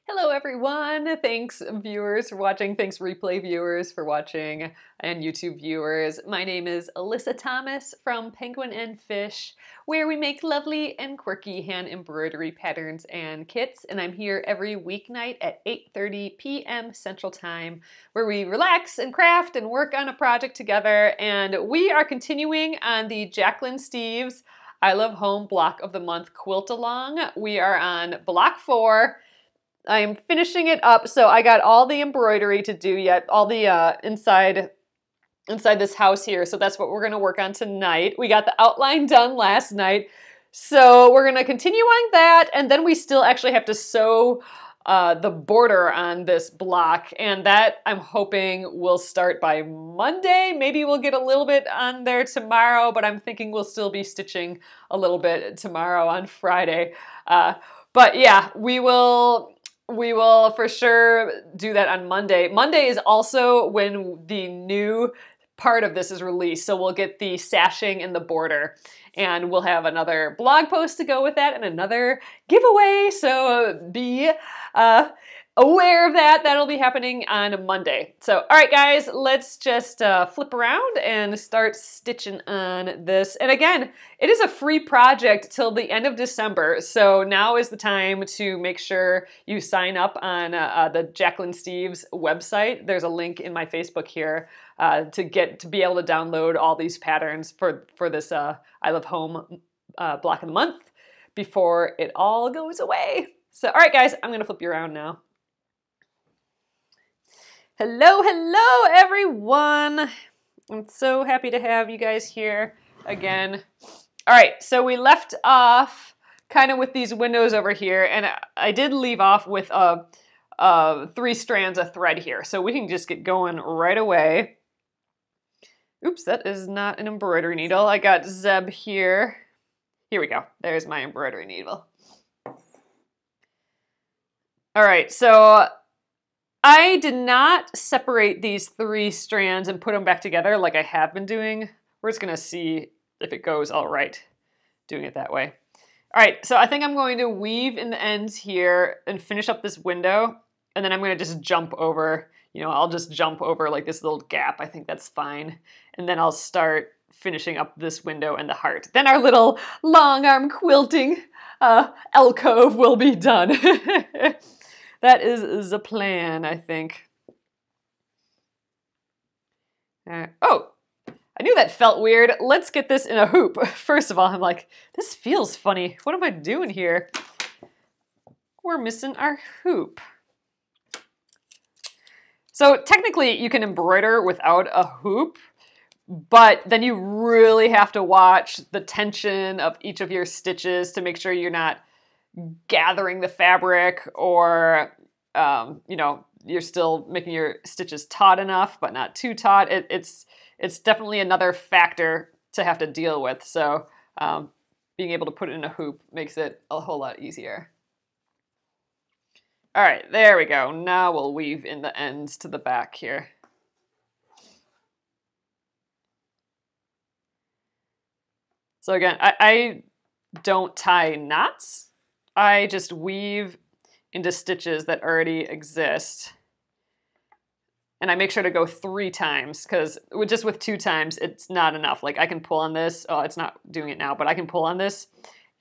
Hello everyone! Thanks viewers for watching, thanks replay viewers for watching, and YouTube viewers. My name is Alyssa Thomas from Penguin and Fish, where we make lovely and quirky hand embroidery patterns and kits, and I'm here every weeknight at 8:30 p.m. Central Time, where we relax and craft and work on a project together, and we are continuing on the Jacquelynne Steves I Love Home Block of the Month quilt along. We are on block 4. I am finishing it up, so I got all the embroidery to do yet, all the inside this house here, so that's what we're going to work on tonight. We got the outline done last night, so we're going to continue on that, and then we still actually have to sew the border on this block, and that I'm hoping will start by Monday. Maybe we'll get a little bit on there tomorrow, but I'm thinking we'll still be stitching a little bit tomorrow on Friday. But yeah, we will for sure do that on Monday. Monday is also when the new part of this is released, so we'll get the sashing in the border, and we'll have another blog post to go with that and another giveaway, so be aware of that. That'll be happening on Monday. So, all right, guys, let's just flip around and start stitching on this. And again, it is a free project till the end of December, so now is the time to make sure you sign up on the Jacquelynne Steves website. There's a link in my Facebook here to be able to download all these patterns for this I Love Home block of the month before it all goes away. So, all right, guys, I'm going to flip you around now. Hello, hello, everyone. I'm so happy to have you guys here again. All right, so we left off kind of with these windows over here, and I did leave off with 3 strands of thread here, so we can just get going right away. Oops, that is not an embroidery needle. I got Zeb here. Here we go. There's my embroidery needle. All right, so I did not separate these 3 strands and put them back together like I have been doing. We're just gonna see if it goes all right doing it that way. All right, so I think I'm going to weave in the ends here and finish up this window, and then I'm gonna just jump over, I'll just jump over like this little gap. I think that's fine. And then I'll start finishing up this window and the heart. Then our little long arm quilting alcove will be done. That is the plan, I think. Oh, I knew that felt weird. Let's get this in a hoop. First of all, I'm like, this feels funny. What am I doing here? We're missing our hoop. So technically you can embroider without a hoop, but then you really have to watch the tension of each of your stitches to make sure you're not gathering the fabric, or you're still making your stitches taut enough but not too taut. It's definitely another factor to have to deal with, so being able to put it in a hoop makes it a whole lot easier. All right, there we go. Now we'll weave in the ends to the back here. So again, I don't tie knots. I just weave into stitches that already exist. And I make sure to go 3 times, because just with 2 times, it's not enough. Like I can pull on this. Oh, it's not doing it now, but I can pull on this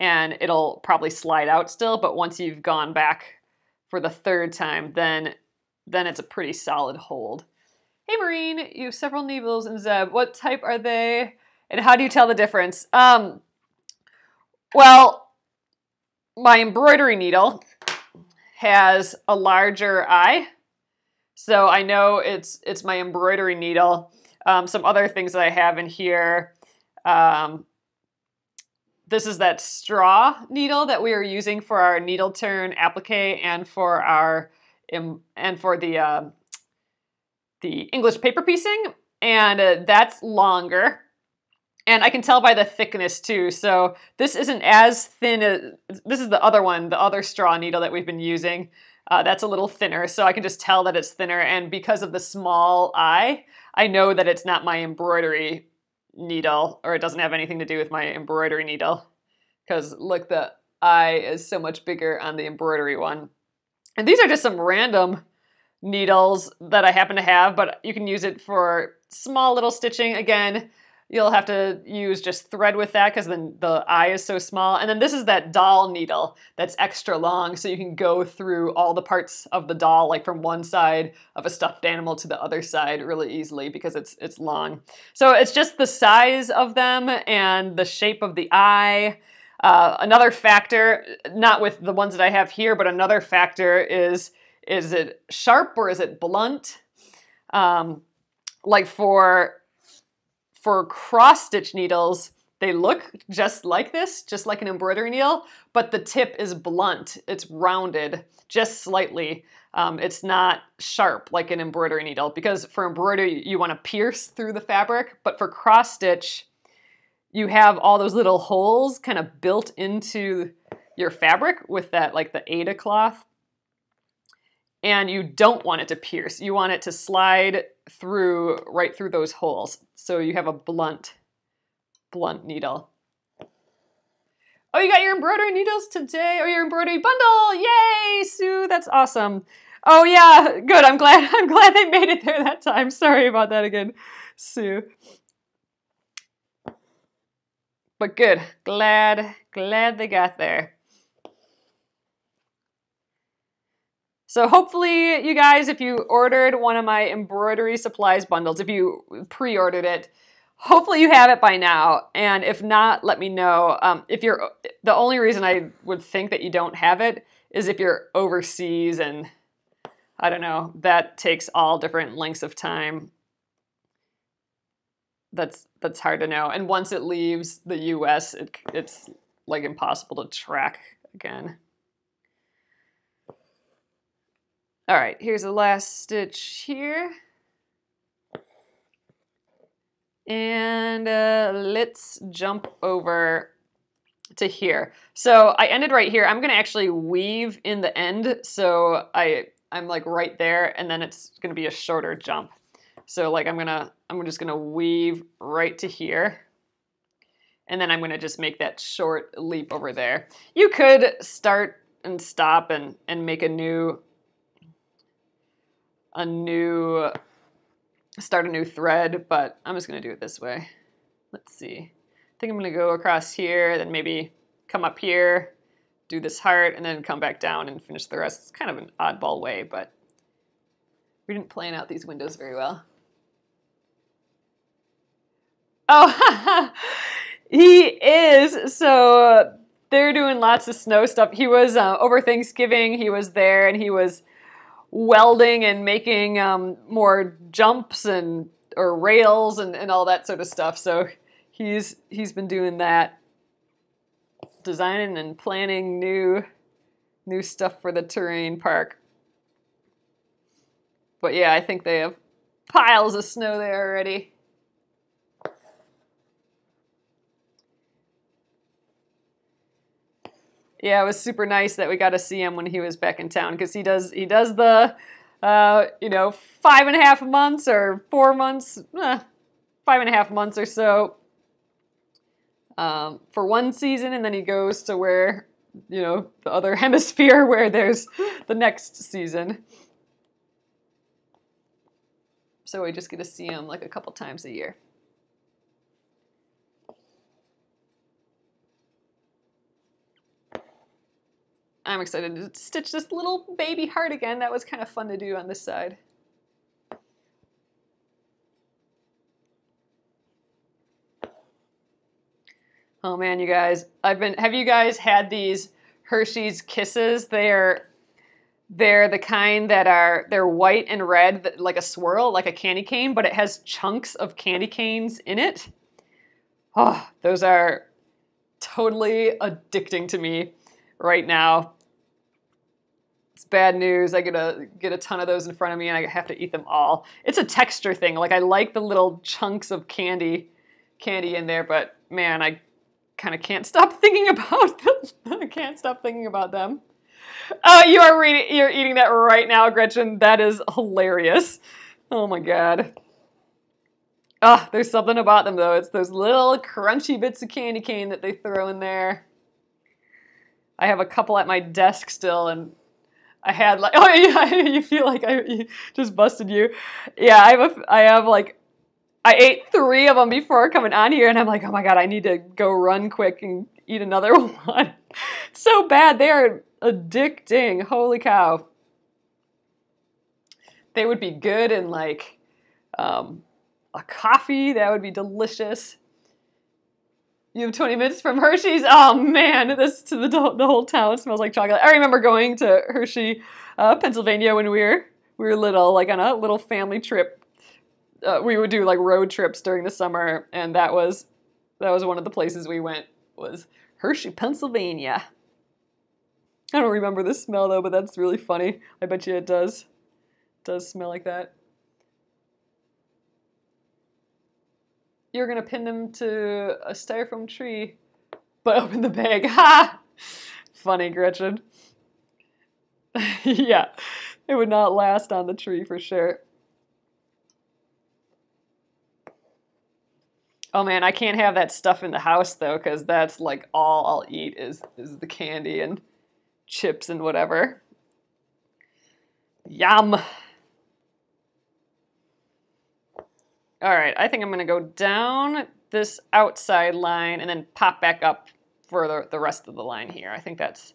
and it'll probably slide out still. But once you've gone back for the 3rd time, then it's a pretty solid hold. Hey, Marine, you have several needles in Zeb. What type are they? And how do you tell the difference? Well, my embroidery needle has a larger eye, so I know it's my embroidery needle. Some other things that I have in here, this is that straw needle that we are using for our needle turn applique and for the English paper piecing, and that's longer. And I can tell by the thickness too. So this isn't as thin as, this is the other one, the other straw needle that we've been using. That's a little thinner, so I can just tell that it's thinner. And because of the small eye, I know that it's not my embroidery needle, or it doesn't have anything to do with my embroidery needle. Because look, the eye is so much bigger on the embroidery one. And these are just some random needles that I happen to have, but you can use it for small little stitching. Again, you'll have to use just thread with that because then the eye is so small. And then this is that doll needle that's extra long, so you can go through all the parts of the doll, like from one side of a stuffed animal to the other side really easily because it's long. So it's just the size of them and the shape of the eye. Another factor, not with the ones that I have here, but another factor is it sharp or is it blunt? Like for cross-stitch needles, they look just like this, just like an embroidery needle, but the tip is blunt. It's rounded just slightly. It's not sharp like an embroidery needle, because for embroidery, you want to pierce through the fabric, but for cross-stitch, you have all those little holes kind of built into your fabric with that, like the Aida cloth. And you don't want it to pierce. You want it to slide through, right through those holes. So you have a blunt needle. Oh, you got your embroidery needles today, or your embroidery bundle. Yay, Sue, that's awesome. Oh yeah, good, I'm glad they made it there that time. Sorry about that again, Sue. But good, glad they got there. So hopefully you guys, if you ordered one of my embroidery supplies bundles, if you pre-ordered it, hopefully you have it by now. And if not, let me know. The only reason I would think that you don't have it is if you're overseas, and I don't know, that takes all different lengths of time. That's hard to know. And once it leaves the US, it's like impossible to track again. All right, here's the last stitch here. And let's jump over to here. So I ended right here. I'm gonna actually weave in the end. So I'm like right there, and then it's gonna be a shorter jump. So like I'm just gonna weave right to here. And then I'm gonna just make that short leap over there. You could start and stop and make start a new thread, but I'm just gonna do it this way. Let's see. I think I'm gonna go across here, then maybe come up here, do this heart, and then come back down and finish the rest. It's kind of an oddball way, but we didn't plan out these windows very well. Oh, he is. So they're doing lots of snow stuff. He was over Thanksgiving, he was there and he was welding and making more jumps or rails and all that sort of stuff. So he's been doing that, designing and planning new stuff for the terrain park. But yeah, I think they have piles of snow there already. Yeah, it was super nice that we got to see him when he was back in town, because he does the 5.5 months or 4 months, 5.5 months or so for one season, and then he goes to where, the other hemisphere where there's the next season. So we just get to see him like a couple times a year. I'm excited to stitch this little baby heart again. That was kind of fun to do on this side. Oh man, you guys, have you guys had these Hershey's Kisses? They're the kind that they're white and red, like a swirl, like a candy cane, but it has chunks of candy canes in it. Oh, those are totally addicting to me right now. It's bad news. I get a ton of those in front of me and I have to eat them all. It's a texture thing. Like, I like the little chunks of candy in there, but man, I kind of can't stop thinking about them. I can't stop thinking about them. You're eating that right now, Gretchen. That is hilarious. Oh my God. There's something about them though. It's those little crunchy bits of candy cane that they throw in there. I have a couple at my desk still, and I had like, oh yeah, you feel like I just busted you. Yeah, I have like, I ate 3 of them before coming on here, and I'm like, oh my God, I need to go run quick and eat another one. So bad. They are addicting. Holy cow. They would be good in like a coffee. That would be delicious. You have 20 minutes from Hershey's? Oh man, this to the whole town smells like chocolate. I remember going to Hershey, Pennsylvania when we were little, like on a little family trip. We would do like road trips during the summer, and that was one of the places we went, was Hershey, Pennsylvania. I don't remember the smell though, but that's really funny. I bet you it does smell like that. You're gonna pin them to a styrofoam tree, but open the bag. Ha! Funny, Gretchen. Yeah, it would not last on the tree for sure. Oh man, I can't have that stuff in the house though, because that's like all I'll eat is the candy and chips and whatever. Yum. All right, I think I'm gonna go down this outside line and then pop back up for the rest of the line here. I think that's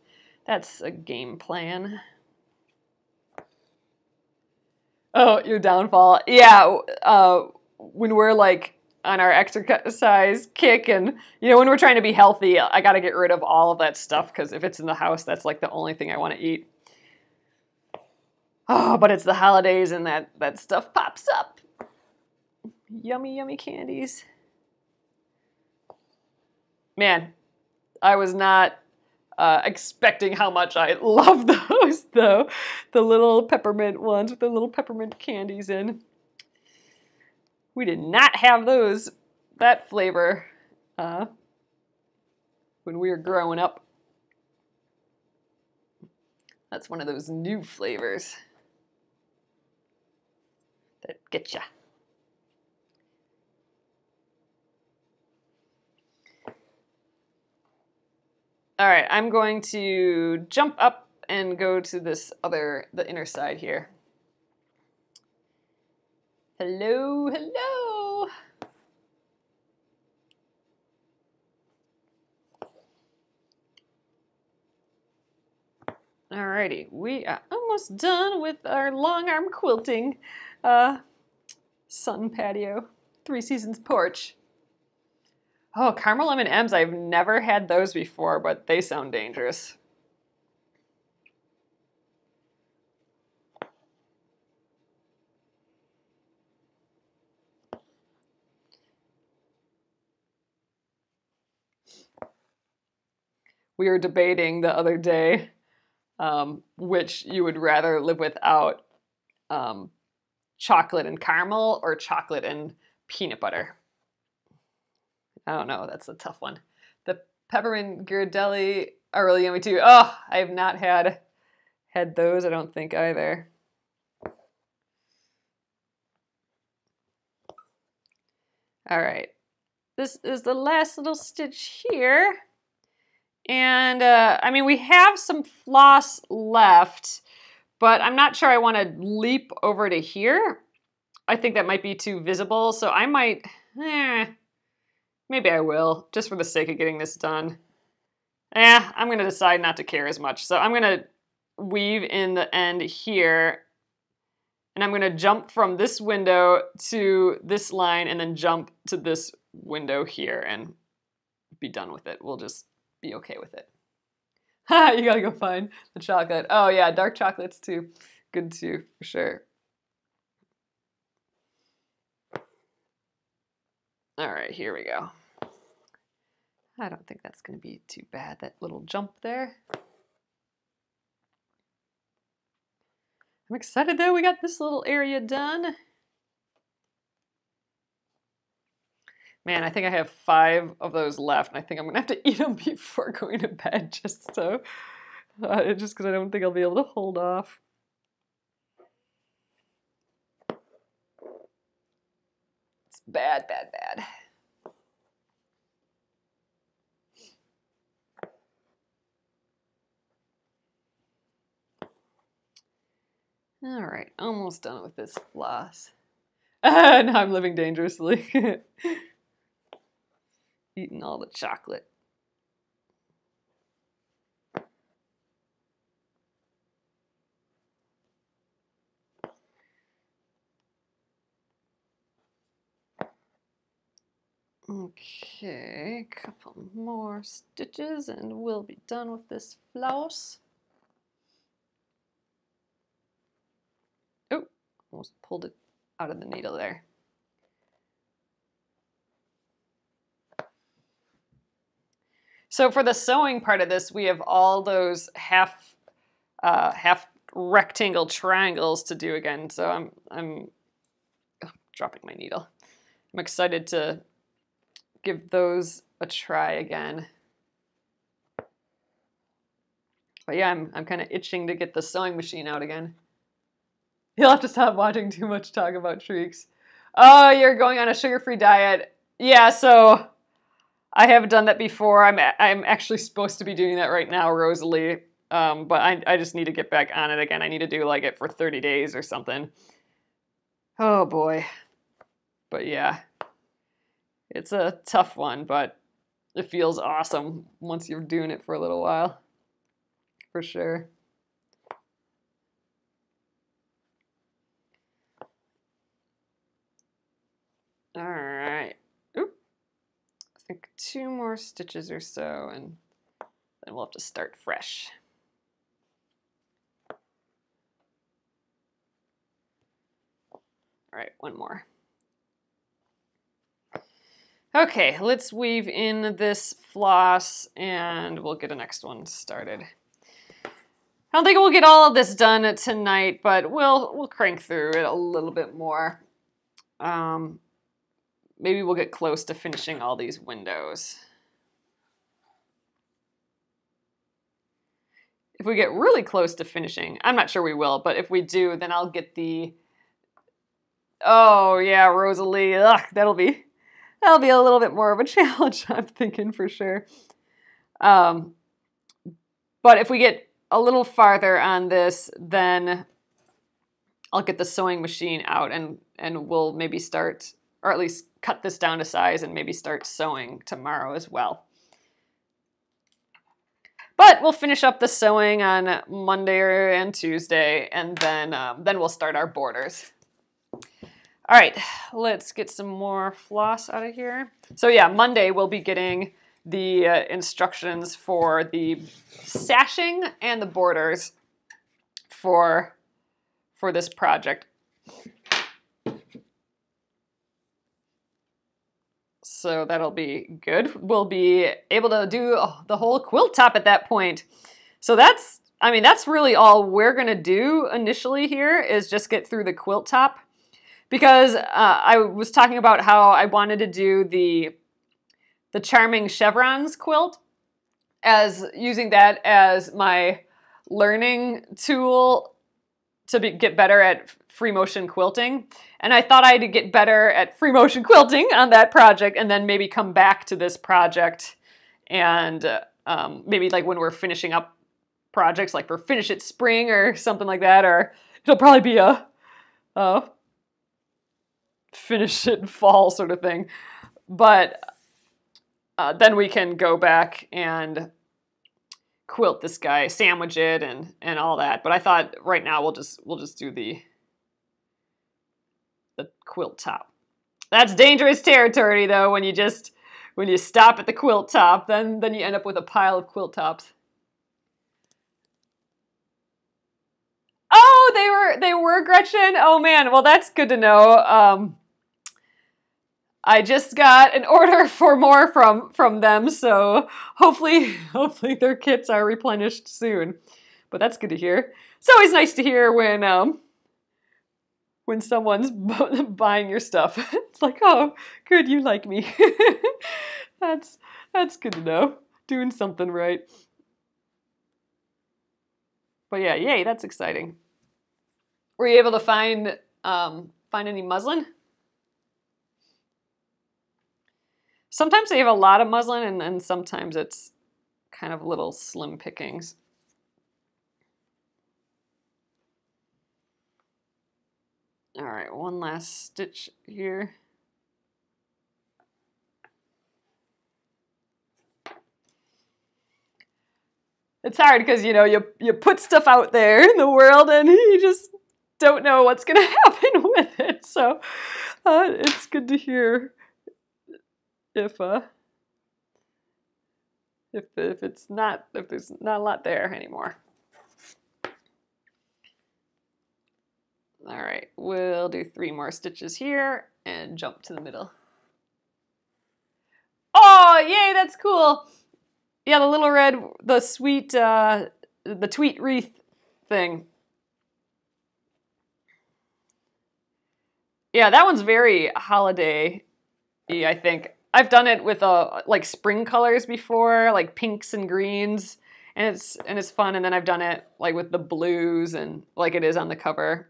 a game plan. Oh, your downfall. Yeah, when we're like on our exercise kick and, you know, when we're trying to be healthy, I gotta get rid of all of that stuff because if it's in the house, that's like the only thing I want to eat. Oh, but it's the holidays and that stuff pops up. Yummy, yummy candies. Man, I was not expecting how much I love those, though. The little peppermint ones with the little peppermint candies in. We did not have that flavor when we were growing up. That's one of those new flavors that get ya. All right, I'm going to jump up and go to the inner side here. Hello, hello. Alrighty, we are almost done with our long arm quilting sun patio, 3 Seasons porch. Oh, caramel M&Ms, I've never had those before, but they sound dangerous. We were debating the other day which you would rather live without, chocolate and caramel or chocolate and peanut butter. I don't know, that's a tough one. The peppermint ghirardelli are really yummy too. Oh, I have not had those, I don't think either. All right, this is the last little stitch here. And I mean, we have some floss left, but I'm not sure I want to leap over to here. I think that might be too visible, so I might, maybe I will, just for the sake of getting this done. I'm going to decide not to care as much. So I'm going to weave in the end here, and I'm going to jump from this window to this line and then jump to this window here and be done with it. We'll just be okay with it. Ha, you gotta go find the chocolate. Oh yeah, dark chocolate's too good too, for sure. All right, here we go. I don't think that's gonna be too bad, that little jump there. I'm excited though, we got this little area done. Man, I think I have 5 of those left, and I think I'm gonna have to eat them before going to bed, just because I don't think I'll be able to hold off. It's bad, bad, bad. All right, almost done with this floss. Now I'm living dangerously. Eating all the chocolate. Okay, a couple more stitches and we'll be done with this floss. Oh, almost pulled it out of the needle there. So for the sewing part of this, we have all those half rectangle triangles to do again. So I'm dropping my needle. I'm excited to give those a try again. But yeah, I'm kind of itching to get the sewing machine out again. You'll have to stop watching too much talk about shrieks. Oh, you're going on a sugar-free diet. Yeah, so I have done that before. I'm actually supposed to be doing that right now, Rosalie. But I just need to get back on it again. I need to do like it for 30 days or something. Oh boy. But yeah, it's a tough one, but it feels awesome once you're doing it for a little while. For sure. All right. Oop. I think 2 more stitches or so, and then we'll have to start fresh. All right, 1 more. Okay, let's weave in this floss and we'll get the next one started. I don't think we'll get all of this done tonight, but we'll crank through it a little bit more. Maybe we'll get close to finishing all these windows. If we get really close to finishing, I'm not sure we will, but if we do, then I'll get the... Oh yeah, Rosalie, ugh, that'll be a little bit more of a challenge, I'm thinking for sure. But if we get a little farther on this, then I'll get the sewing machine out and we'll maybe start, or at least cut this down to size and maybe start sewing tomorrow as well. But we'll finish up the sewing on Monday and Tuesday, and then we'll start our borders. All right, let's get some more floss out of here. So yeah, Monday we'll be getting the instructions for the sashing and the borders for this project. So that'll be good. We'll be able to do the whole quilt top at that point. So that's really all we're gonna do initially here is just get through the quilt top. Because I was talking about how I wanted to do the Charming Chevrons quilt, as using that as my learning tool to get better at free motion quilting. And I thought I'd get better at free motion quilting on that project and then maybe come back to this project and maybe like when we're finishing up projects, like for Finish It Spring or something like that, or it'll probably be a Finish It Fall sort of thing. But then we can go back and quilt this guy, sandwich it and all that. But I thought right now we'll just do the quilt top. That's dangerous territory though, when you stop at the quilt top, then you end up with a pile of quilt tops. Oh, they were Gretchen. Oh man, well that's good to know. I just got an order for more from them, so hopefully their kits are replenished soon. But that's good to hear. It's always nice to hear when someone's buying your stuff. It's like, oh, good, you like me. That's good to know. Doing something right. But yeah, yay, that's exciting. Were you able to find any muslin? Sometimes they have a lot of muslin, and sometimes it's kind of little slim pickings. All right, one last stitch here. It's hard because, you know, you put stuff out there in the world and you just don't know what's going to happen with it. So it's good to hear if there's not a lot there anymore. All right, we'll do 3 more stitches here and jump to the middle. Oh, yay, that's cool. Yeah, the little red, the sweet, the tweet wreath thing. Yeah, that one's very holiday-y, I think. I've done it with like spring colors before, like pinks and greens, and it's fun. And then I've done it like with the blues and like it is on the cover.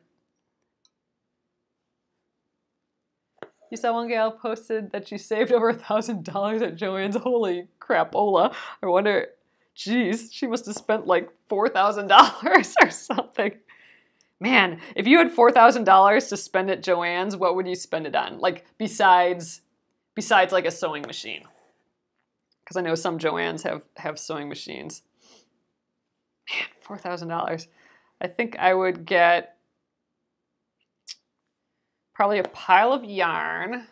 You saw one gal posted that she saved over $1,000 at Joann's. Holy crapola! I wonder, geez, she must have spent like $4,000 or something. Man, if you had $4,000 to spend at Joann's, what would you spend it on? Like besides like a sewing machine, because I know some Joann's have sewing machines. Man, $4,000. I think I would get probably a pile of yarn.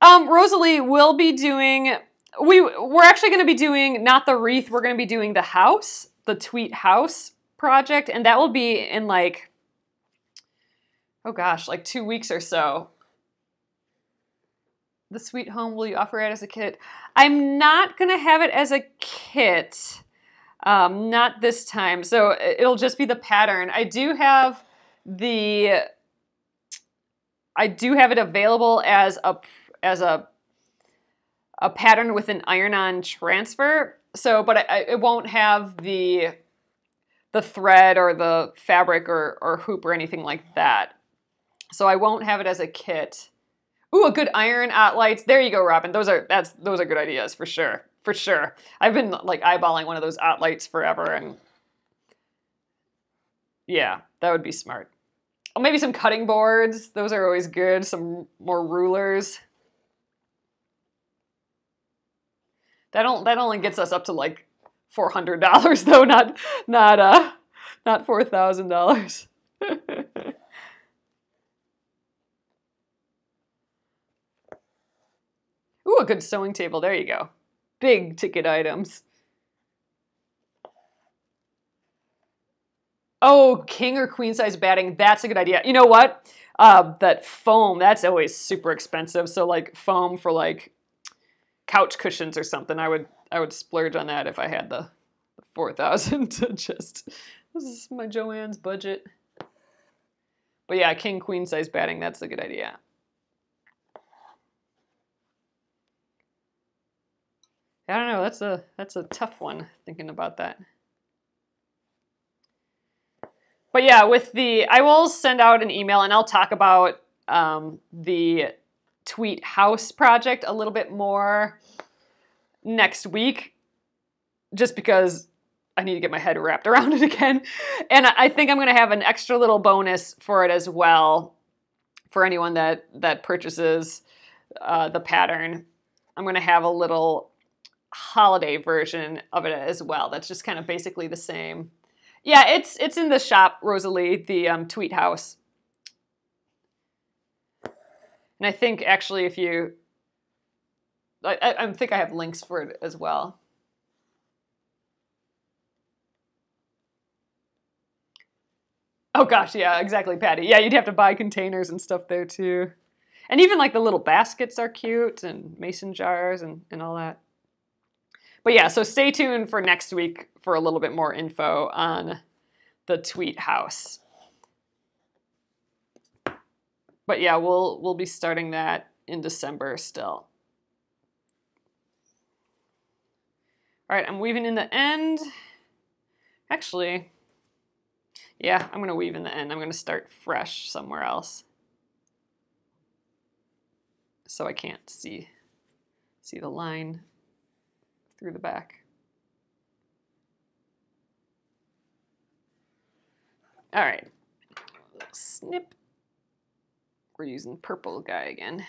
Rosalie will be doing, we're actually going to be doing not the wreath, we're going to be doing the house, the tweet house project, and that will be in like, oh gosh, like 2 weeks or so. The sweet home, will you offer it as a kit? I'm not going to have it as a kit. Not this time. So it'll just be the pattern. I do have it available as a pattern with an iron-on transfer. So, but it won't have the thread or the fabric or hoop or anything like that. So I won't have it as a kit. Ooh, a good iron lights. There you go, Robin. Those are good ideas for sure. For sure. I've been like eyeballing one of those lights forever, and yeah, that would be smart. Oh, maybe some cutting boards. Those are always good. Some more rulers. That only gets us up to like $400 though, not $4,000. Ooh, a good sewing table. There you go. Big ticket items. Oh, king or queen size batting. That's a good idea. You know what? That foam, that's always super expensive. So like foam for like couch cushions or something, I would splurge on that if I had the $4,000 to just, this is my Joann's budget. But yeah, king queen size batting, that's a good idea. I don't know, that's a tough one, thinking about that. But yeah, I will send out an email and I'll talk about the tweet house project a little bit more next week, just because I need to get my head wrapped around it again. And I think I'm going to have an extra little bonus for it as well for anyone that purchases the pattern. I'm going to have a little holiday version of it as well. That's just kind of basically the same. Yeah, it's in the shop, Rosalie, the tweet house. And I think actually if you, I think I have links for it as well. Oh gosh, yeah, exactly, Patty. Yeah, you'd have to buy containers and stuff there too. And even like the little baskets are cute, and mason jars and all that. But yeah, so stay tuned for next week for a little bit more info on the tweet house. But yeah, we'll be starting that in December still. All right, I'm weaving in the end. Actually, yeah, I'm gonna weave in the end. I'm gonna start fresh somewhere else, so I can't see the line through the back. All right, snip. We're using purple guy again.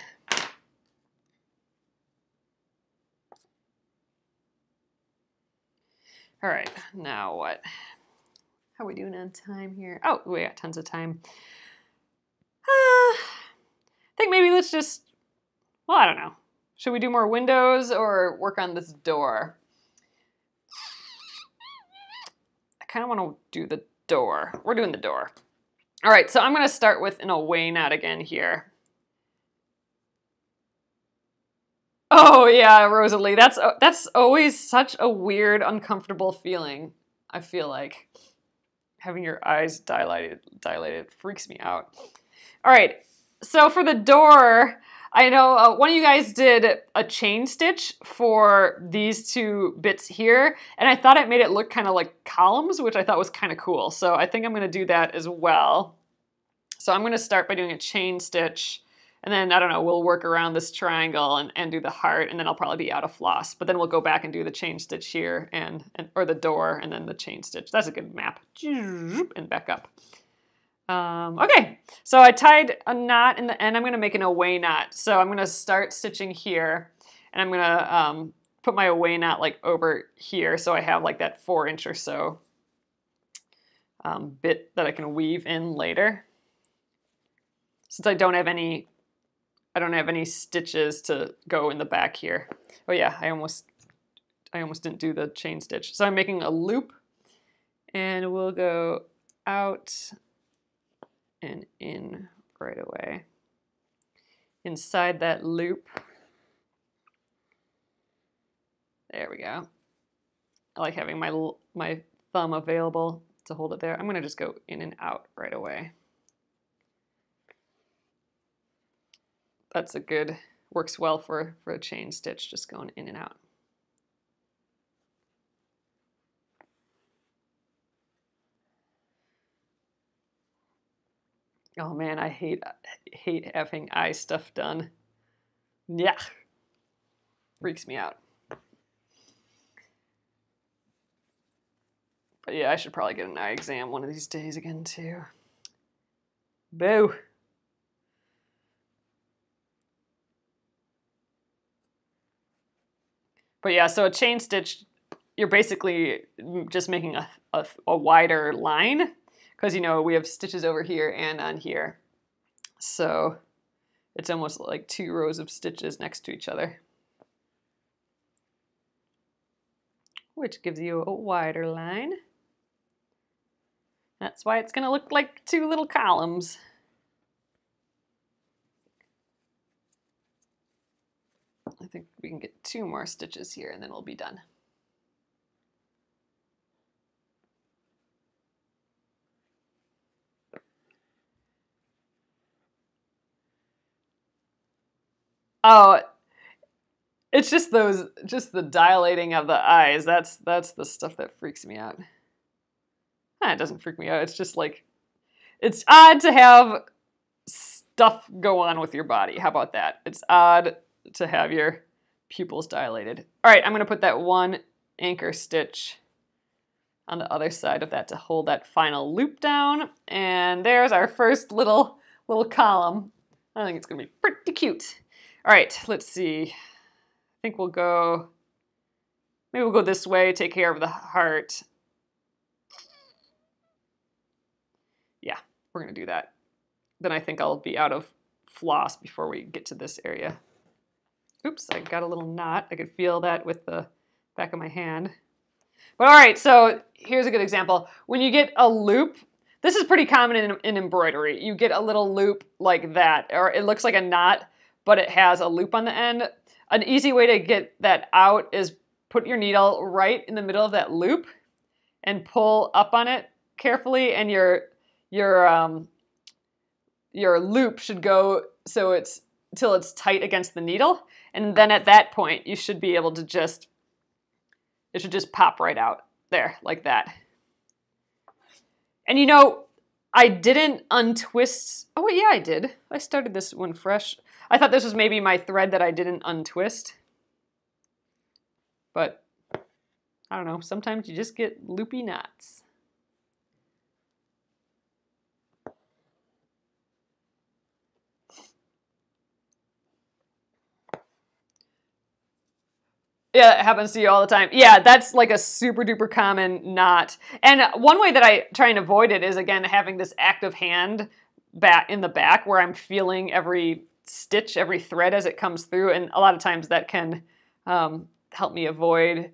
All right, now what? How are we doing on time here? Oh, we got tons of time. I think maybe let's just, well, I don't know. Should we do more windows or work on this door? I kind of want to do the door. We're doing the door. All right, so I'm going to start with an away knot again here. Oh yeah, Rosalie, that's always such a weird, uncomfortable feeling. I feel like having your eyes dilated freaks me out. All right, so for the door, I know one of you guys did a chain stitch for these two bits here, and I thought it made it look kind of like columns, which I thought was kind of cool. So I think I'm going to do that as well. So I'm going to start by doing a chain stitch, and then, I don't know, we'll work around this triangle and do the heart, and then I'll probably be out of floss. But then we'll go back and do the chain stitch here, or the door, and then the chain stitch. That's a good map. And back up. Okay, so I tied a knot in the end. I'm going to make an away knot. So I'm going to start stitching here, and I'm going to put my away knot like over here, so I have like that 4-inch or so bit that I can weave in later. Since I don't have any stitches to go in the back here. Oh yeah, I almost didn't do the chain stitch. So I'm making a loop, and we'll go out and in right away. Inside that loop. There we go. I like having my thumb available to hold it there. I'm gonna just go in and out right away. That's a good, works well for a chain stitch, just going in and out. Oh man, I hate having eye stuff done. Yeah, freaks me out. But yeah, I should probably get an eye exam one of these days again too. Boo. But yeah, so a chain stitch, you're basically just making a wider line, because, you know, we have stitches over here and on here. So it's almost like 2 rows of stitches next to each other, which gives you a wider line. That's why it's going to look like 2 little columns. I think we can get 2 more stitches here and then we'll be done. Oh, it's just the dilating of the eyes. That's the stuff that freaks me out. It doesn't freak me out. It's just like, it's odd to have stuff go on with your body. How about that? It's odd to have your pupils dilated. All right, I'm going to put that 1 anchor stitch on the other side of that to hold that final loop down. And there's our first little column. I think it's going to be pretty cute. All right, let's see. I think maybe we'll go this way, take care of the heart. Yeah, we're going to do that. Then I think I'll be out of floss before we get to this area. Oops, I got a little knot. I could feel that with the back of my hand. But all right, so here's a good example. When you get a loop, this is pretty common in embroidery. You get a little loop like that, or it looks like a knot, but it has a loop on the end. An easy way to get that out is put your needle right in the middle of that loop and pull up on it carefully, and your loop should go so till it's tight against the needle, and then at that point you should be able to it should just pop right out there like that. And you know, I didn't untwist. Oh yeah, I did. I started this one fresh. I thought this was maybe my thread that I didn't untwist, but I don't know. Sometimes you just get loopy knots. Yeah, it happens to you all the time. Yeah, that's like a super duper common knot. And one way that I try and avoid it is, again, having this active hand back in the back where I'm feeling every stitch, every thread as it comes through. And a lot of times that can help me avoid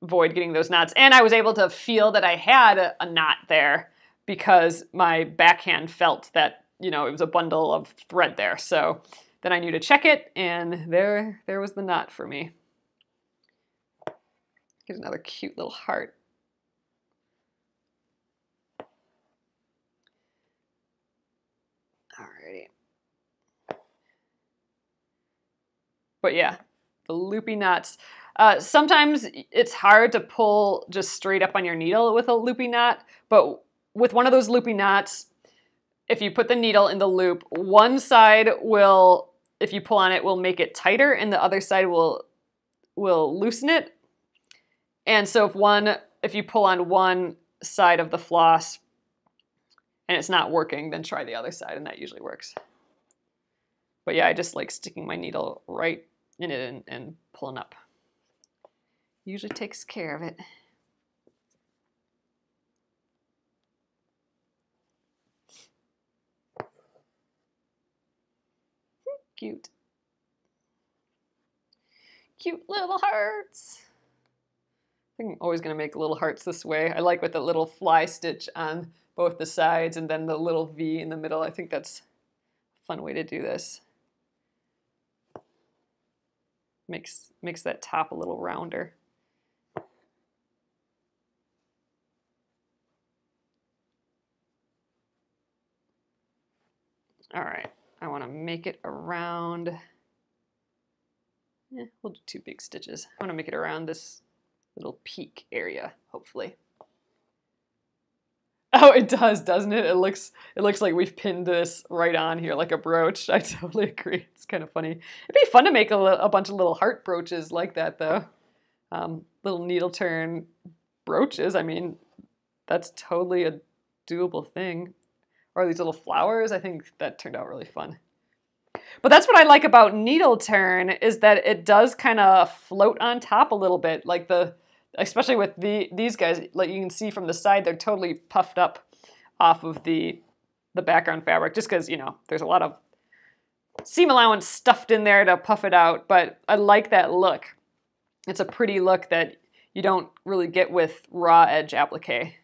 getting those knots. And I was able to feel that I had a knot there because my backhand felt that, you know, it was a bundle of thread there. So then I knew to check it, and there was the knot for me. Here's another cute little heart. Alrighty. But yeah, the loopy knots. Sometimes it's hard to pull just straight up on your needle with a loopy knot, but with one of those loopy knots, if you put the needle in the loop, one side will, if you pull on it, will make it tighter, and the other side will loosen it. And so if you pull on one side of the floss and it's not working, then try the other side, and that usually works. But yeah, I just like sticking my needle right in it and pulling up. Usually takes care of it. Cute. Cute little hearts. I think I'm always going to make little hearts this way. I like with the little fly stitch on both the sides and then the little V in the middle. I think that's a fun way to do this. Makes that top a little rounder. All right, I want to make it around, we'll do 2 big stitches. I want to make it around this little peak area, hopefully. Oh, it does, doesn't it? It looks like we've pinned this right on here like a brooch. I totally agree. It's kind of funny. It'd be fun to make a bunch of little heart brooches like that, though. Little needle turn brooches. I mean, that's totally a doable thing. Or these little flowers. I think that turned out really fun. But that's what I like about needle turn, is that it does kind of float on top a little bit, like especially with these guys, like you can see from the side, they're totally puffed up off of the background fabric, just because, you know, there's a lot of seam allowance stuffed in there to puff it out, but I like that look. It's a pretty look that you don't really get with raw edge applique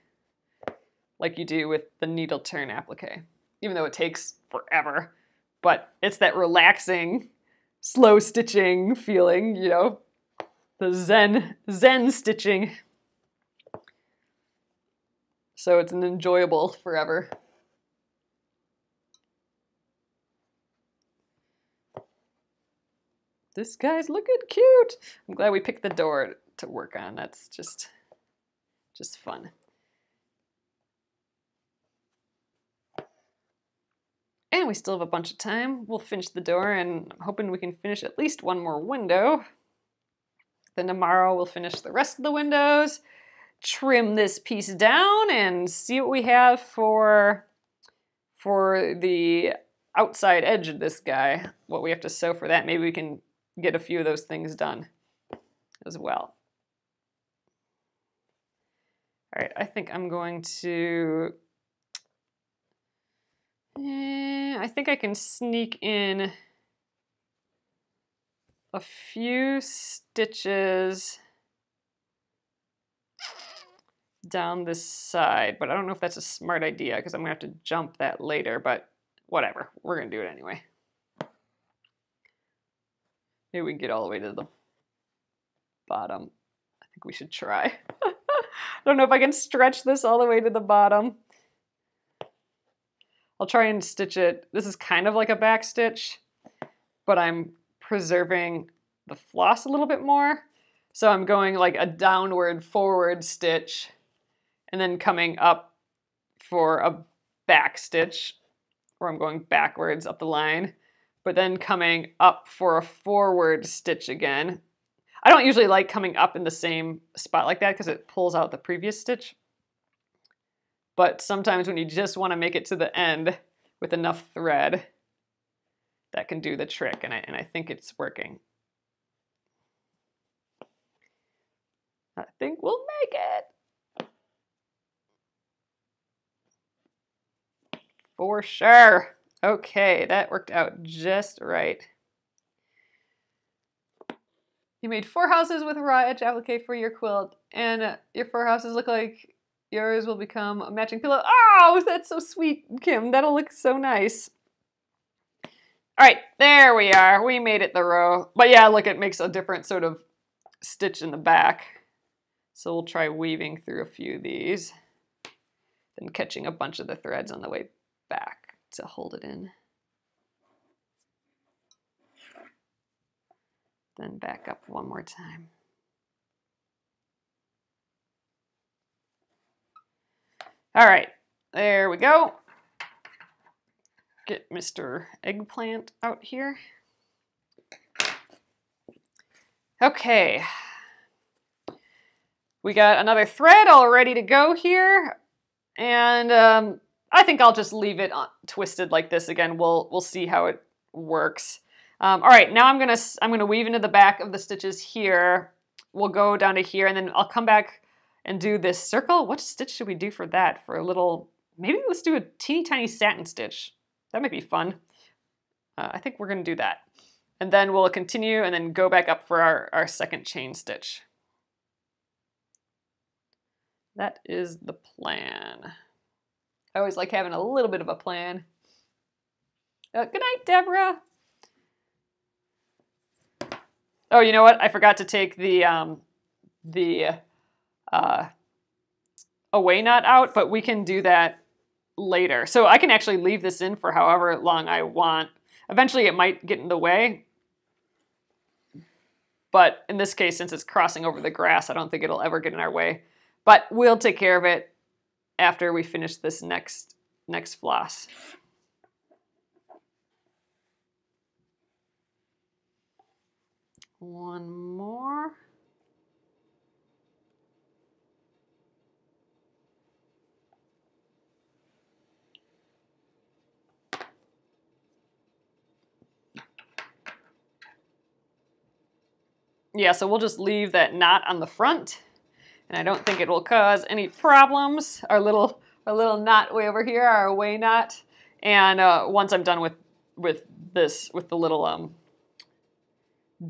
like you do with the needle turn applique, even though it takes forever. But it's that relaxing, slow stitching feeling, you know, the zen stitching. So it's an enjoyable forever. This guy's looking cute. I'm glad we picked the door to work on. That's just fun. And we still have a bunch of time. We'll finish the door, and I'm hoping we can finish at least one more window. Then tomorrow we'll finish the rest of the windows, trim this piece down, and see what we have for the outside edge of this guy, what we have to sew for that. Maybe we can get a few of those things done as well. All right, I think I'm going to... I think I can sneak in a few stitches down this side, but I don't know if that's a smart idea because I'm gonna have to jump that later, but whatever, we're gonna do it anyway. Maybe we can get all the way to the bottom. I think we should try. I don't know if I can stretch this all the way to the bottom. I'll try and stitch it. This is kind of like a back stitch, but I'm preserving the floss a little bit more. So I'm going like a downward forward stitch and then coming up for a back stitch, or I'm going backwards up the line, but then coming up for a forward stitch again. I don't usually like coming up in the same spot like that because it pulls out the previous stitch. But sometimes when you just want to make it to the end with enough thread, that can do the trick, and I think it's working. think we'll make it. For sure. Okay, that worked out just right. You made 4 houses with raw edge applique for your quilt, and your 4 houses look like yours will become a matching pillow. Oh, that's so sweet, Kim. That'll look so nice. All right, there we are. We made it the row. But yeah, look, it makes a different sort of stitch in the back. So we'll try weaving through a few of these, then catching a bunch of the threads on the way back to hold it in. Then back up one more time. All right, there we go. Get Mr. Eggplant out here. Okay. We got another thread all ready to go here. And I think I'll just leave it twisted like this again. We'll see how it works. All right, now I'm gonna weave into the back of the stitches here. We'll go down to here, and then I'll come back and do this circle. What stitch should we do for that? For a little, maybe let's do a teeny tiny satin stitch. That might be fun. I think we're gonna do that. And then we'll continue and then go back up for our second chain stitch. That is the plan. I always like having a little bit of a plan. Good night, Deborah. Oh, you know what? I forgot to take the away knot out, but we can do that later. So I can actually leave this in for however long I want. Eventually it might get in the way, but in this case, since it's crossing over the grass, I don't think it'll ever get in our way. But we'll take care of it after we finish this next floss. One more. Yeah, so we'll just leave that knot on the front, and I don't think it will cause any problems. Our little knot way over here, our away knot. And once I'm done with the little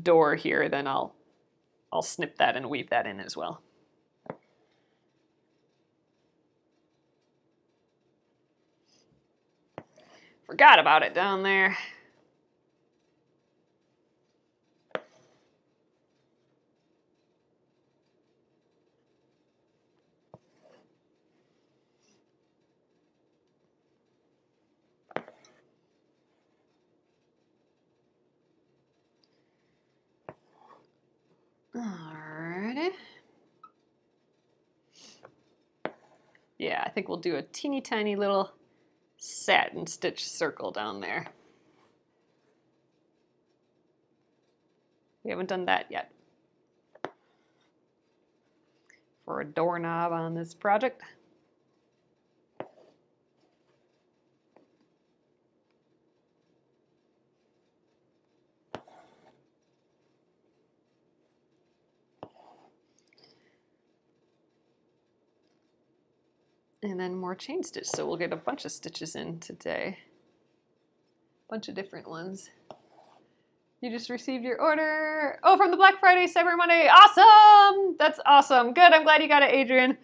door here, then I'll snip that and weave that in as well. Forgot about it down there. Alrighty. Yeah, I think we'll do a teeny tiny little satin stitch circle down there. We haven't done that yet. For a doorknob on this project. And then more chain stitch, so we'll get a bunch of stitches in today. Bunch of different ones. You just received your order. Oh, from the Black Friday, Cyber Monday. Awesome! That's awesome. Good, I'm glad you got it, Adrian.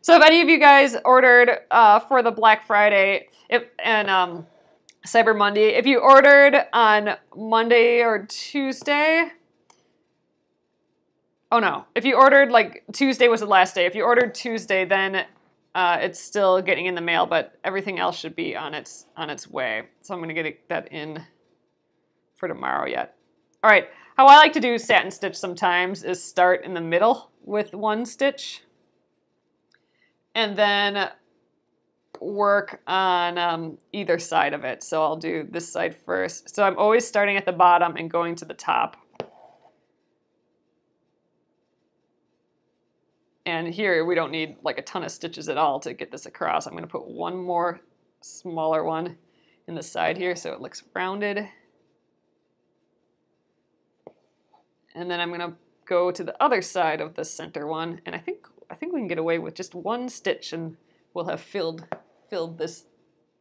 So if any of you guys ordered for the Black Friday and Cyber Monday, if you ordered on Monday or Tuesday, oh no, if you ordered like Tuesday was the last day. If you ordered Tuesday, then it's still getting in the mail, but everything else should be on its way. So I'm going to get that in for tomorrow yet. All right, how I like to do satin stitch sometimes is start in the middle with one stitch and then work on either side of it. So I'll do this side first. So I'm always starting at the bottom and going to the top. And here we don't need like a ton of stitches at all to get this across. I'm going to put one more smaller one in the side here so it looks rounded. And then I'm going to go to the other side of the center one, and I think we can get away with just one stitch and we'll have filled this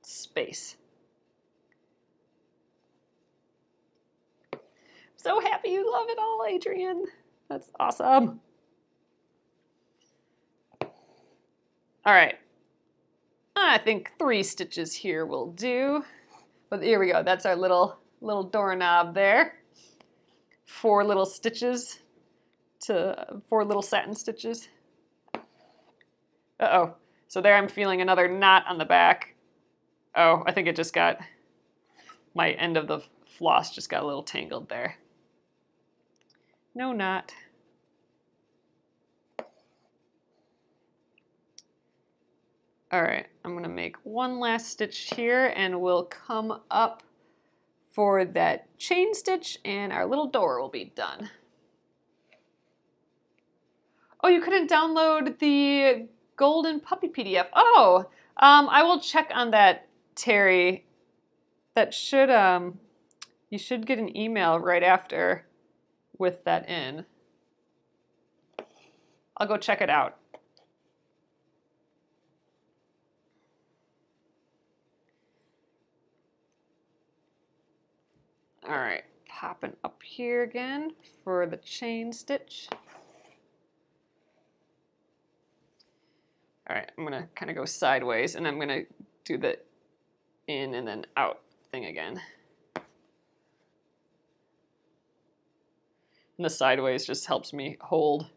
space. So happy you love it all, Adrian. That's awesome. All right. I think 3 stitches here will do. But here we go. That's our little doorknob there. 4 little stitches to 4 little satin stitches. Uh-oh. So there I'm feeling another knot on the back. Oh, I think it just got, my end of the floss just got a little tangled there. No knot. All right, I'm gonna make one last stitch here and we'll come up for that chain stitch and our little door will be done. Oh, you couldn't download the Golden Puppy PDF. Oh, I will check on that, Terry. That should, you should get an email right after with that in. I'll go check it out. All right, popping up here again for the chain stitch. All right, I'm gonna kind of go sideways and I'm gonna do the in and then out thing again. And the sideways just helps me hold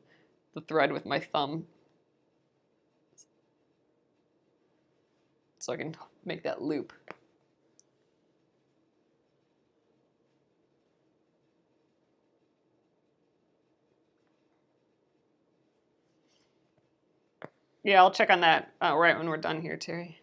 the thread with my thumb so I can make that loop. Yeah, I'll check on that right when we're done here, Terry.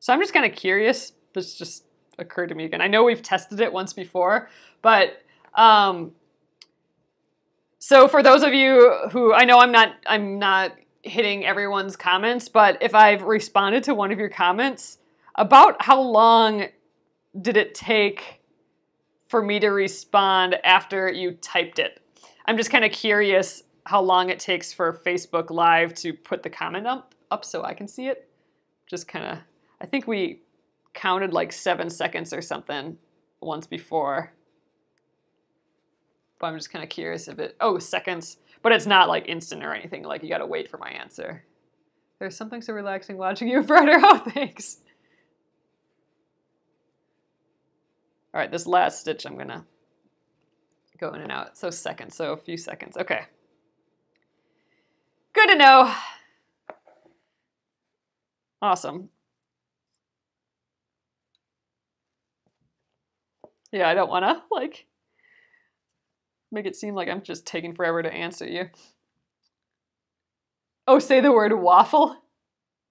So I'm just kind of curious. This just occurred to me again. I know we've tested it once before, but so for those of you who, I know I'm not hitting everyone's comments, but if I've responded to one of your comments, about how long did it take for me to respond after you typed it? I'm just kind of curious how long it takes for Facebook Live to put the comment up so I can see it. Just kind of, I think we counted like 7 seconds or something once before. But I'm just kind of curious if it, oh, seconds. But it's not like instant or anything, like you gotta wait for my answer. There's something so relaxing watching you embroider. Oh, thanks. All right, this last stitch I'm gonna go in and out. So seconds, so a few seconds. Okay. Good to know. Awesome. Yeah, I don't wanna like make it seem like I'm just taking forever to answer you. Oh, say the word waffle.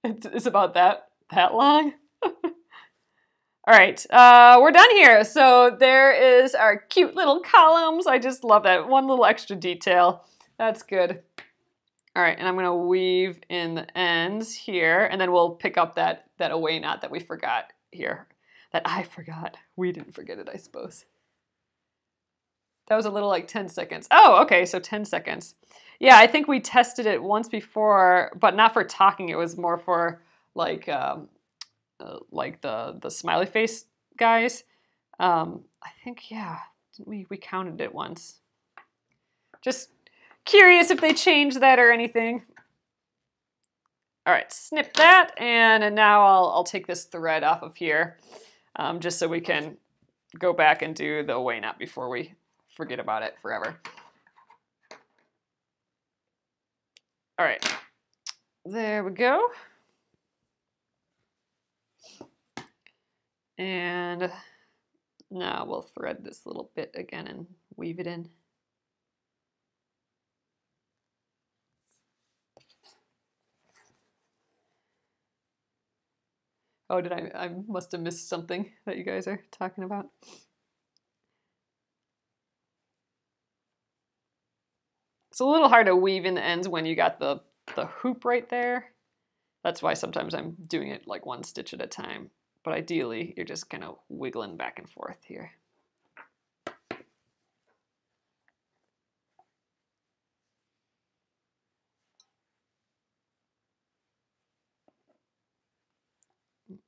It's about that long. All right, we're done here. So there is our cute little columns. I just love that. One little extra detail. That's good. All right, and I'm gonna weave in the ends here, and then we'll pick up that away knot that we forgot here. That I forgot. We didn't forget it, I suppose. That was a little like 10 seconds. Oh, okay, so 10 seconds. Yeah, I think we tested it once before, but not for talking. It was more for like the smiley face guys. I think, yeah, we counted it once. Just curious if they changed that or anything. All right, snip that, and now I'll take this thread off of here, just so we can go back and do the away knot before we forget about it forever. All right, there we go. And now we'll thread this little bit again and weave it in. Oh, did I must have missed something that you guys are talking about. a little hard to weave in the ends when you got the hoop right there. That's why sometimes I'm doing it like one stitch at a time. But ideally, you're just kind of wiggling back and forth here.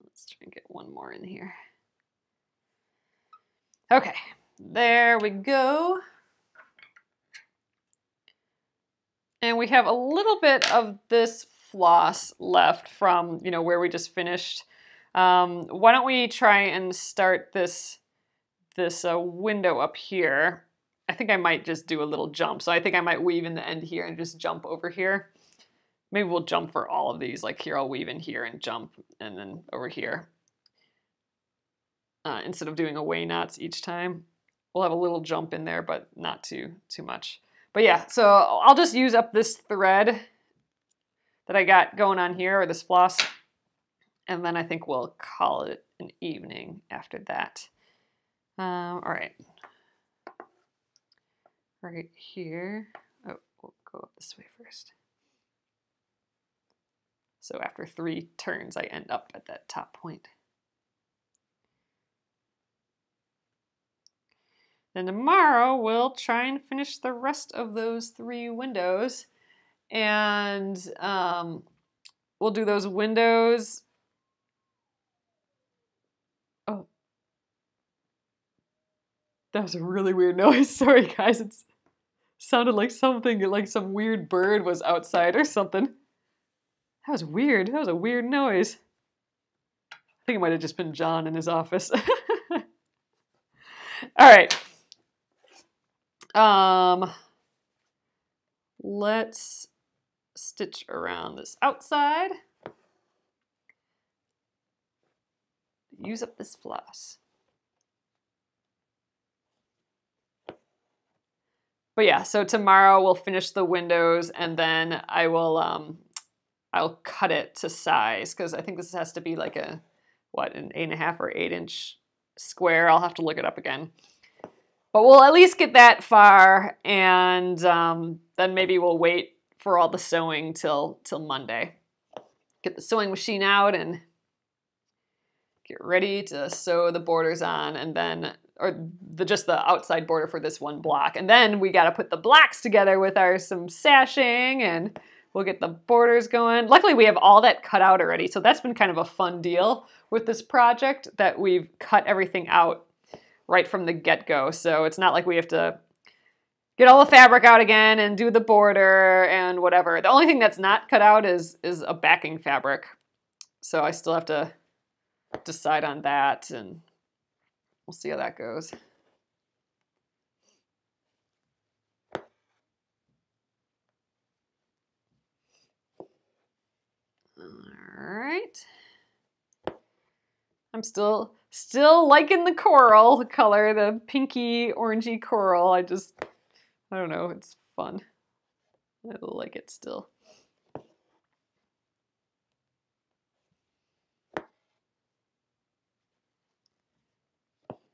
Let's try and get one more in here. Okay, there we go. And we have a little bit of this floss left from, you know, where we just finished. Why don't we try and start this window up here? I think I might just do a little jump. So I think I might weave in the end here and just jump over here. Maybe we'll jump for all of these. Like here, I'll weave in here and jump, and then over here. Instead of doing away knots each time, we'll have a little jump in there, but not too much. But yeah, so I'll just use up this thread that I got going on here, or this floss, and then I think we'll call it an evening after that. All right. Right here. Oh, we'll go up this way first. So after 3 turns, I end up at that top point. Then tomorrow, we'll try and finish the rest of those 3 windows. And we'll do those windows. Oh, that was a really weird noise. Sorry, guys. It sounded like something, like some weird bird was outside or something. That was weird. That was a weird noise. I think it might have just been John in his office. All right. Let's stitch around this outside. Use up this floss. But yeah, so tomorrow we'll finish the windows, and then I will I'll cut it to size, because I think this has to be like an 8.5 or 8 inch square. I'll have to look it up again. But we'll at least get that far, and then maybe we'll wait for all the sewing till Monday. Get the sewing machine out and get ready to sew the borders on, and then just the outside border for this one block. And then we got to put the blocks together with some sashing, and we'll get the borders going. Luckily, we have all that cut out already, so that's been kind of a fun deal with this project, that we've cut everything out right from the get-go. So it's not like we have to get all the fabric out again and do the border and whatever. The only thing that's not cut out is a backing fabric. So I still have to decide on that, and we'll see how that goes. All right. I'm still liking the coral color, the pinky orangey coral. I don't know, it's fun. I like it still.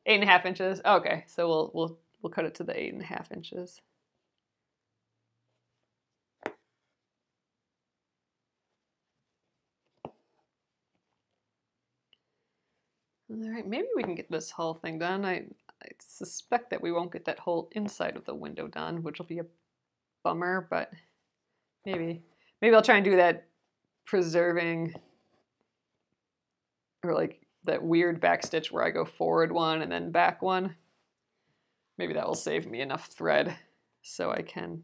Eight and a half inches. Okay, so we'll cut it to the 8.5 inches. All right, maybe we can get this whole thing done. I suspect that we won't get that whole inside of the window done, which will be a bummer, but maybe I'll try and do that preserving, or like that weird back stitch where I go forward one and then back one. Maybe that will save me enough thread so I can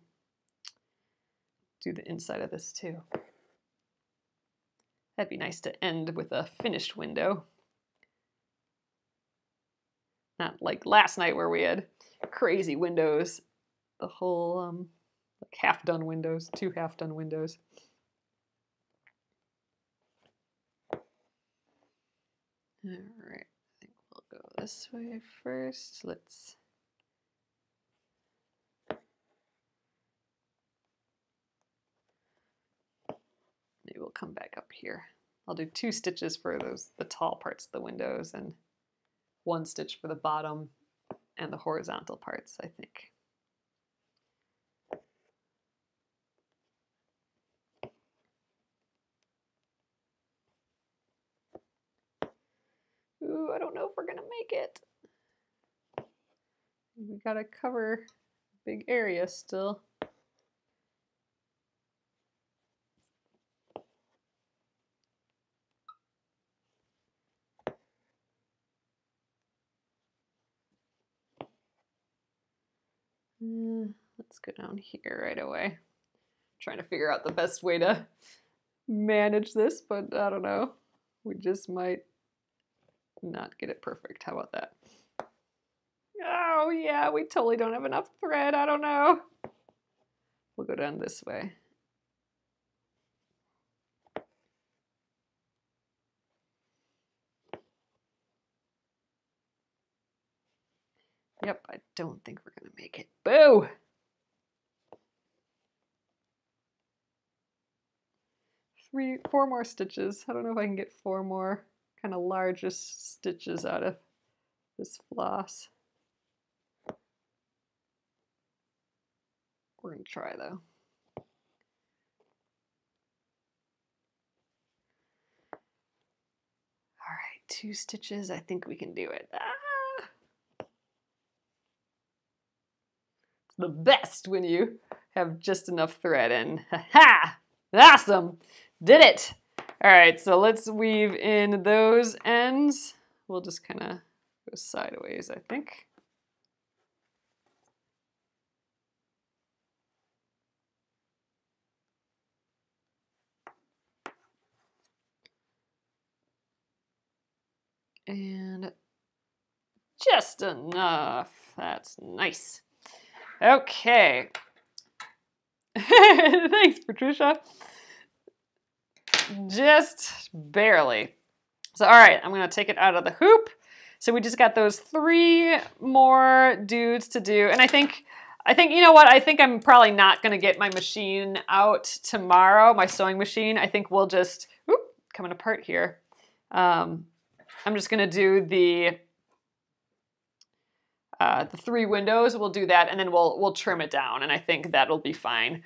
do the inside of this too. That'd be nice to end with a finished window. Not like last night where we had crazy windows. The whole like half-done windows, 2 half-done windows. All right, I think we'll go this way first. Maybe we'll come back up here. I'll do 2 stitches for the tall parts of the windows, and 1 stitch for the bottom and the horizontal parts, I think. Ooh, I don't know if we're gonna make it. We gotta cover big area still. Let's go down here right away. Trying to figure out the best way to manage this, but I don't know. We just might not get it perfect. How about that? Oh yeah, we totally don't have enough thread. I don't know. We'll go down this way. Yep, I don't think we're gonna make it. Boo! Four more stitches. I don't know if I can get 4 more kind of largest stitches out of this floss. We're gonna try though. All right, 2 stitches. I think we can do it. Ah! It's the best when you have just enough thread in. Ha-ha! Awesome! Did it! All right, so let's weave in those ends. We'll just kind of go sideways, I think. And just enough. That's nice. Okay. Thanks, Patricia. Just barely. So, all right, I'm gonna take it out of the hoop. So we just got those 3 more dudes to do. And I think, you know what? I think I'm probably not gonna get my machine out tomorrow, my sewing machine. I think we'll just, whoop, coming apart here. I'm just gonna do the 3 windows. We'll do that, and then we'll trim it down, and I think that'll be fine.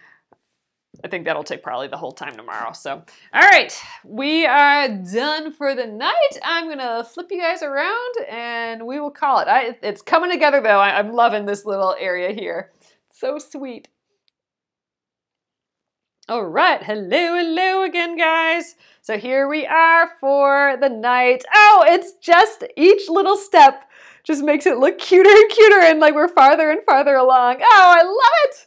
I think that'll take probably the whole time tomorrow. So, all right, we are done for the night. I'm gonna flip you guys around, and we will call it. It's coming together though. I'm loving this little area here. So sweet. All right, hello again, guys. So here we are for the night. Oh, it's just each little step just makes it look cuter and cuter, and like we're farther and farther along. Oh, I love it.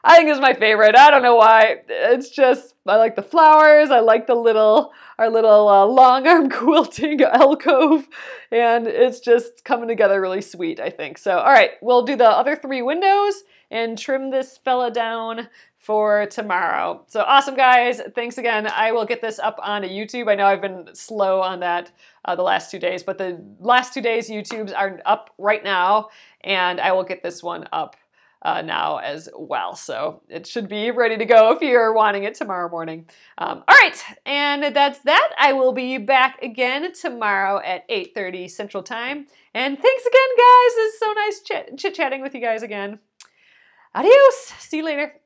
I think it's my favorite. I don't know why. It's just, I like the flowers. I like our little long arm quilting alcove, and it's just coming together really sweet, I think. So, all right, we'll do the other 3 windows and trim this fella down for tomorrow. So awesome, guys. Thanks again. I will get this up onto YouTube. I know I've been slow on that the last 2 days, but the last 2 days YouTubes are up right now, and I will get this one up now as well. So it should be ready to go if you're wanting it tomorrow morning. All right, and that's that. I will be back again tomorrow at 8:30 Central Time. And thanks again, guys. It's so nice chit-chatting with you guys again. Adios. See you later.